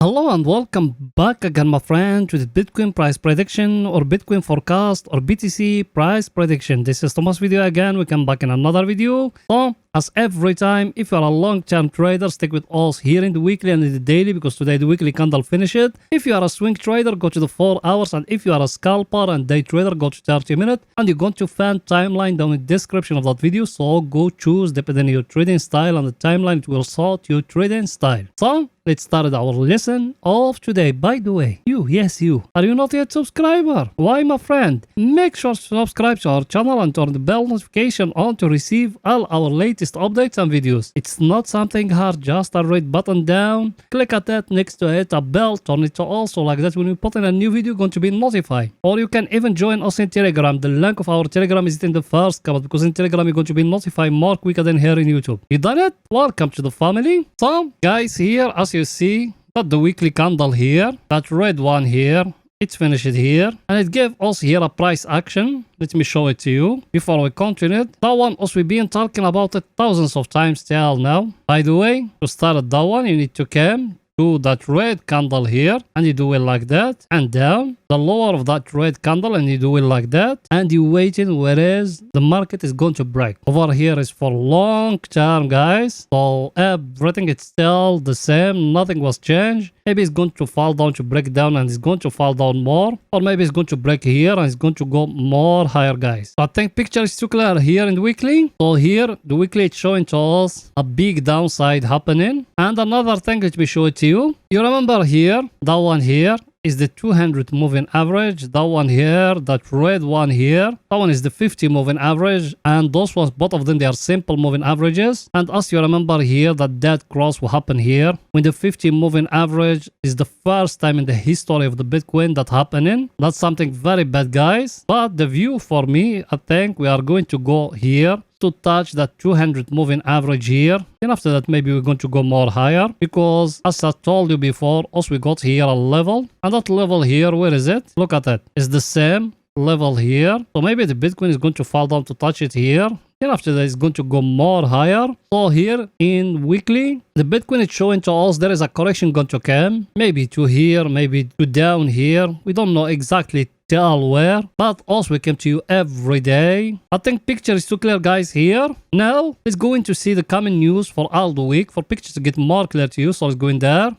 Hello and welcome back again, my friend, to the Bitcoin price prediction or Bitcoin forecast or BTC price prediction. This is Thomas video again. We come back in another video. So, as every time, if you are a long-term trader, stick with us here in the weekly and in the daily, because today the weekly candle finish it. If you are a swing trader, go to the 4 hours, and if you are a scalper and day trader, go to 30 minutes. And you're going to find timeline down in the description of that video. So go choose depending on your trading style, and the timeline it will sort your trading style. So let's start our lesson of today. By the way, yes you, are you not yet subscriber? Why, my friend? Make sure to subscribe to our channel and turn the bell notification on to receive all our latest updates and videos. It's not something hard, just a red button down, click at that, next to it a bell, turn it to also, like that when we put in a new video going to be notified. Or you can even join us in Telegram. The link of our Telegram is in the first comment, because in Telegram you're going to be notified more quicker than here in YouTube. You done it? Welcome to the family. So guys, here as you see that the weekly candle here, that red one here, it's finished here, and it gave us here a price action. Let me show it to you before we continue. That one also we've been talking about it thousands of times till now. By the way, to start that one, you need to come to that red candle here, and you do it like that, and down the lower of that red candle, and you do it like that, and you waiting whereas the market is going to break. Over here is for long term, guys, so everything is still the same, nothing was changed. Maybe it's going to fall down to break down, and it's going to fall down more, or maybe it's going to break here and it's going to go more higher, guys. So I think picture is too clear here in the weekly. So here the weekly it's showing to us a big downside happening. And another thing, let me show it to you. You remember here, that one here is the 200 moving average. That one here, that red one here, that one is the 50 moving average, and those ones, both of them, they are simple moving averages. And as you remember here, that dead cross will happen here when the 50 moving average is the first time in the history of the Bitcoin that happening. That's something very bad, guys. But the view for me, I think we are going to go here to touch that 200 moving average here, and after that maybe we're going to go more higher, because as I told you before, also we got here a level, and that level here, where is it? Look at it, it's the same level here. So maybe the Bitcoin is going to fall down to touch it here, and after that it's going to go more higher. So here in weekly, the Bitcoin is showing to us there is a correction going to come, maybe to here, maybe to down here, we don't know exactly tell where, but also we come to you every day. I think picture is too clear, guys, here. Now let's go in to see the coming news for all the week, for pictures to get more clear to you. So let's go in there.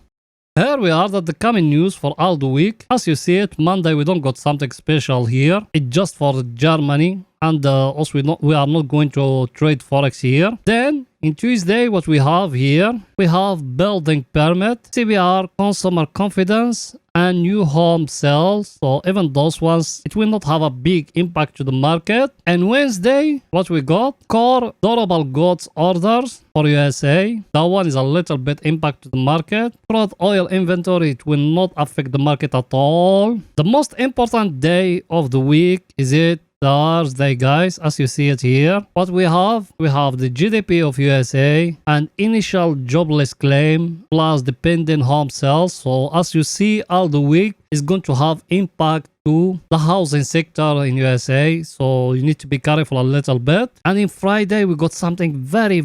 Here we are, that the coming news for all the week. As you see it, Monday we don't got something special here. It's just for Germany, and also we are not going to trade forex here. Then in Tuesday, what we have here, we have building permit, CBR, consumer confidence, and new home sales. So even those ones, it will not have a big impact to the market. And Wednesday, what we got, core durable goods orders for USA. That one is a little bit impact to the market. Crude oil inventory, it will not affect the market at all. The most important day of the week is it Thursday, guys, as you see it here. What we have the GDP of USA and initial jobless claim plus the pending home sales. So as you see, all the week is going to have impact to the housing sector in USA, so you need to be careful a little bit. And in Friday we got something very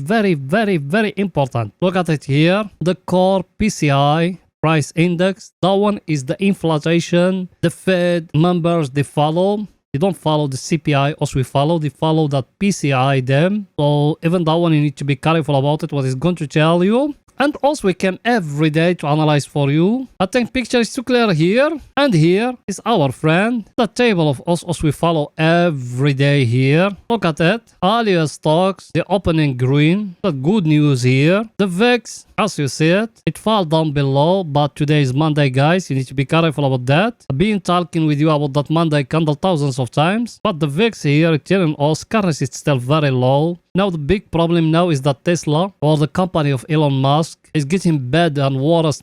important. Look at it here, the core PCI price index. That one is the inflation the Fed members they follow. They don't follow the CPI as we follow. They follow that PCI them. So even that one you need to be careful about it, what it's going to tell you. And also we came every day to analyze for you. I think picture is too clear here. And here is our friend. The table of us as we follow every day here. Look at it. All US stocks, they open in green. The good news here. The VIX, as you see it, it fell down below. But today is Monday, guys. You need to be careful about that. I've been talking with you about that Monday candle thousands of times. But the VIX here, it's telling us currency is still very low. Now the big problem now is that Tesla, or the company of Elon Musk, is getting bad and worse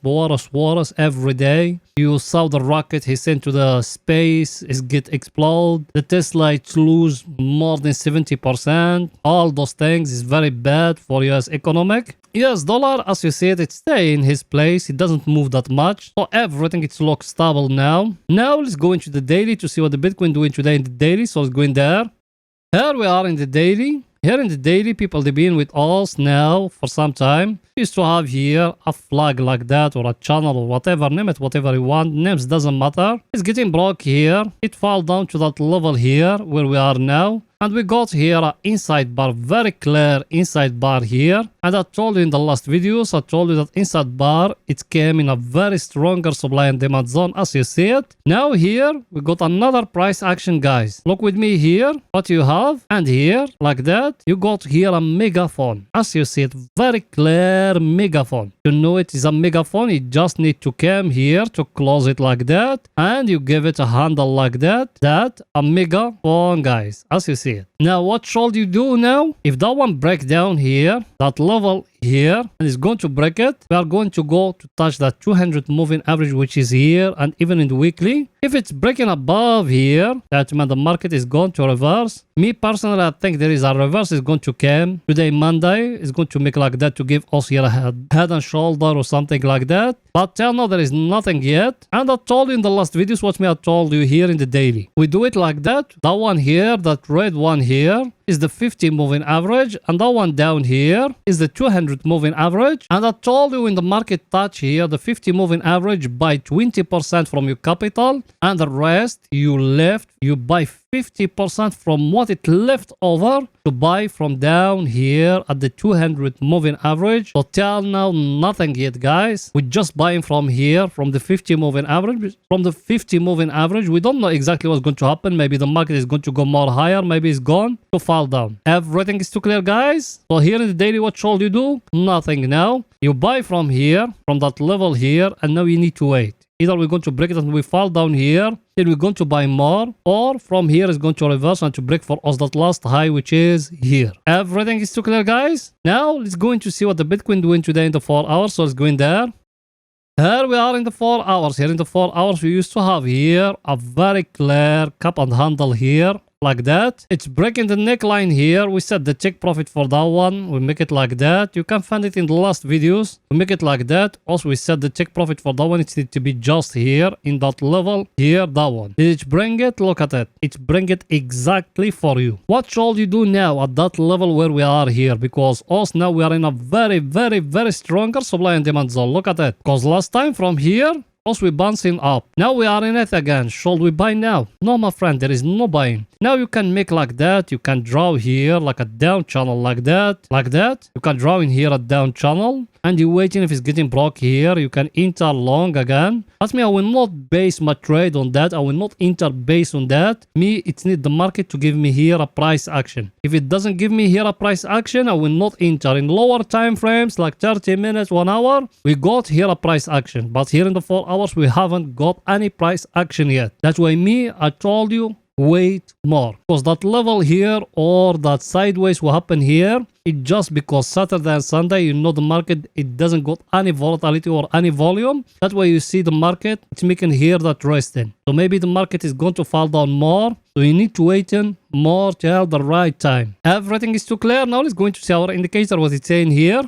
every day. You saw the rocket he sent to the space is get explode. The Tesla it lose more than 70%. All those things is very bad for US economic. US dollar, as you see it, it stay in his place. It doesn't move that much. So everything it looks stable now. Now let's go into the daily to see what the Bitcoin doing today in the daily. So let's go in there. Here we are in the daily. Here in the daily, people they've been with us now for some time. We used to have here a flag like that or a channel or whatever, name it whatever you want. Names doesn't matter. It's getting broke here. It fell down to that level here where we are now. And we got here an inside bar, very clear inside bar here. And I told you in the last videos, I told you that inside bar, it came in a very stronger supply and demand zone as you see it. Now here, we got another price action, guys. Look with me here, what you have. And here, like that, you got here a megaphone. As you see it, very clear megaphone. To know it is a megaphone, you just need to come here to close it like that. And you give it a handle like that. That, a megaphone, guys. As you see it. Now what should you do now? If that one break down here, that level here, and it's going to break it, we are going to go to touch that 200 moving average, which is here, and even in the weekly. If it's breaking above here, that means the market is going to reverse. Me personally, I think there is a reverse is going to come today, Monday. It's going to make like that to give us here a head and shoulder or something like that. But till now, there is nothing yet. And I told you in the last videos, watch me, I told you here in the daily. We do it like that. That one here, that red one here, is the 50 moving average, and that one down here is the 200 moving average. And I told you in the market touch here the 50 moving average buy 20% from your capital, and the rest you left, you buy 50% from what it left over to buy from down here at the 200 moving average. So till now nothing yet, guys. We're just buying from here from the 50 moving average. From the 50 moving average, we don't know exactly what's going to happen. Maybe the market is going to go more higher, maybe it's gone to fall down. Everything is too clear, guys. So here in the daily, what should you do? Nothing now. You buy from here, from that level here, and now you need to wait. Either we're going to break it and we fall down here, then we're going to buy more, or from here is going to reverse and to break for us that last high, which is here. Everything is too clear, guys. Now let's go into see what the Bitcoin doing today in the 4 hours. So let's go in there. Here we are in the 4 hours. Here in the 4 hours, we used to have here a very clear cup and handle here. Like that. It's breaking the neckline here. We set the take profit for that one. We make it like that. You can find it in the last videos. We make it like that. Also, we set the take profit for that one. It needs to be just here in that level. Here, that one. Did it bring it? Look at it. It's bring it exactly for you. What should you do now at that level where we are here? Because us now we are in a very, very, very stronger supply and demand zone. Look at it. Because last time from here, we're bouncing up. Now we are in it again. Should we buy now? No, my friend, there is no buying. Now you can make like that. You can draw here like a down channel like that. Like that. You can draw in here a down channel. And you're waiting if it's getting broke here. You can enter long again. As me, I will not base my trade on that. I will not enter based on that. Me, it needs the market to give me here a price action. If it doesn't give me here a price action, I will not enter. In lower time frames, like 30 minutes, 1 hour, we got here a price action. But here in the 4 hours, we haven't got any price action yet. That's why me, I told you, wait more. Because that level here or that sideways will happen here. It just because Saturday and Sunday, you know the market, it doesn't got any volatility or any volume. That's why you see the market, it's making here that resting. So maybe the market is going to fall down more. So you need to wait in more till the right time. Everything is too clear. Now let's go into see our indicator, what it's saying here.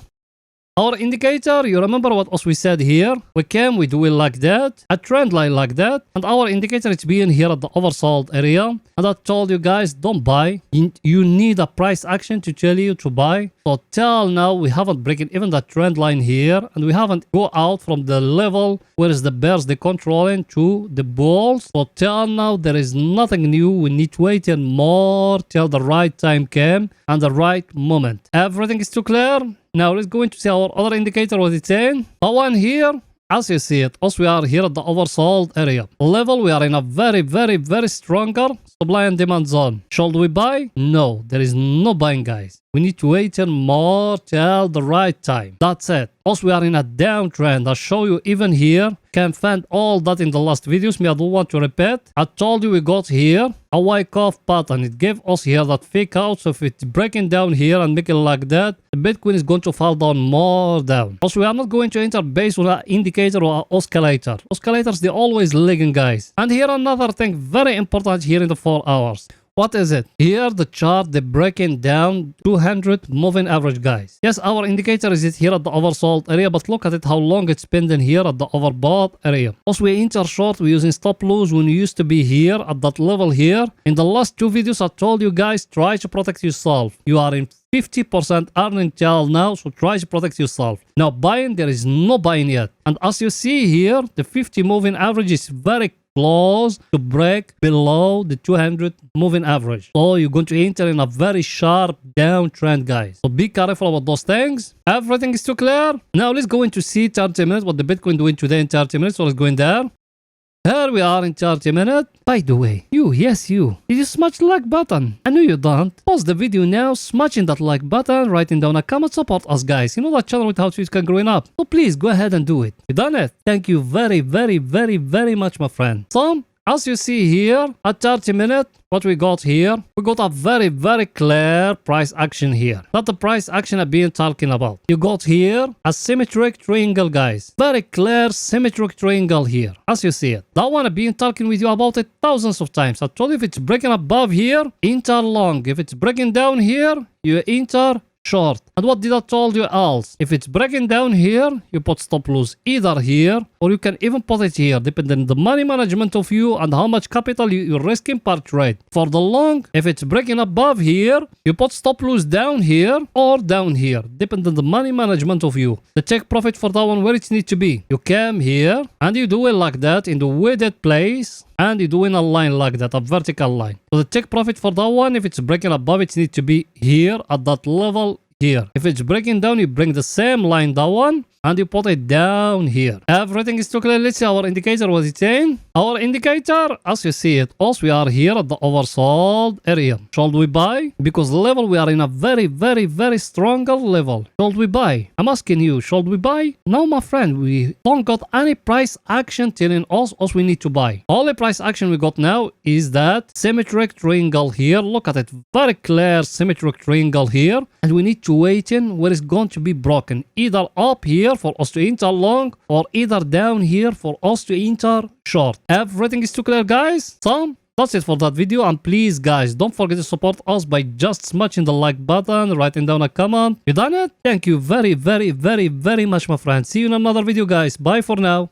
Our indicator, you remember what else we said here? We came, we do it like that, a trend line like that, and our indicator is being here at the oversold area. And I told you guys, don't buy. You need a price action to tell you to buy. So till now, we haven't broken even the trend line here, and we haven't go out from the level where is the bears they controlling to the bulls. So till now, there is nothing new. We need to wait in more till the right time came and the right moment. Everything is too clear. Now let's go into see our other indicator, what it's saying. That one here, as you see it, us we are here at the oversold area. Level, we are in a very, very, very stronger supply and demand zone. Should we buy? No, there is no buying, guys. We need to wait in more till the right time. That's it. Also, we are in a downtrend. I'll show you even here. Can find all that in the last videos. Me, I don't want to repeat. I told you we got here a wake off pattern. It gave us here that fake out. So if it's breaking down here and making like that, the Bitcoin is going to fall down more down. Also, we are not going to enter based on an indicator or an oscillator. Oscillators, they always lagging, guys. And here another thing very important here in the 4 hours. What is it? Here the chart, they're breaking down 200 moving average, guys. Yes, our indicator is it here at the oversold area, but look at it how long it's been in here at the overbought area. Also, we enter short, we're using stop loss when we used to be here at that level here. In the last two videos, I told you guys, try to protect yourself. You are in 50% earning tail now, so try to protect yourself. Now buying, there is no buying yet. And as you see here, the 50 moving average is very close to break below the 200 moving average. So you're going to enter in a very sharp downtrend, guys. So be careful about those things. Everything is too clear. Now let's go into see 30 minutes, what the Bitcoin doing today in 30 minutes. So let's go in there. Here we are in 30 minutes. By the way, yes you, did you smash the like button? I know you don't. Pause the video now, smashing that like button, writing down a comment, support us guys. You know that channel with how to can growing up. So please go ahead and do it. You done it? Thank you very much, my friend. So, as you see here, at 30 minutes, what we got here, we got a very clear price action here. Not the price action I've been talking about. You got here a symmetric triangle, guys. Very clear symmetric triangle here, as you see it. That one I've been talking with you about it thousands of times. I told you if it's breaking above here, enter long. If it's breaking down here, you enter short. And what did I told you else? If it's breaking down here, you put stop loss either here or you can even put it here, depending on the money management of you and how much capital you're risking per trade. For the long, if it's breaking above here, you put stop loss down here or down here, depending on the money management of you. The take profit for that one where it needs to be. You come here and you do it like that in the weighted place. And you're doing a line like that, a vertical line. So the take profit for that one, if it's breaking above, it needs to be here at that level here. If it's breaking down, you bring the same line, that one, and you put it down here. Everything is too clear. Let's see our indicator, what it's saying. Our indicator, as you see it, also we are here at the oversold area. Should we buy? Because level, we are in a very stronger level. Should we buy? I'm asking you, should we buy? No, my friend, we don't got any price action telling us we need to buy. Only price action we got now is that symmetric triangle here. Look at it, very clear symmetric triangle here. And we need to wait in where it's going to be broken. Either up here for us to enter long or either down here for us to enter short. Everything is too clear, guys. So that's it for that video, and please guys, don't forget to support us by just smashing the like button, writing down a comment. You done it? Thank you very much, my friends. See you in another video, guys. Bye for now.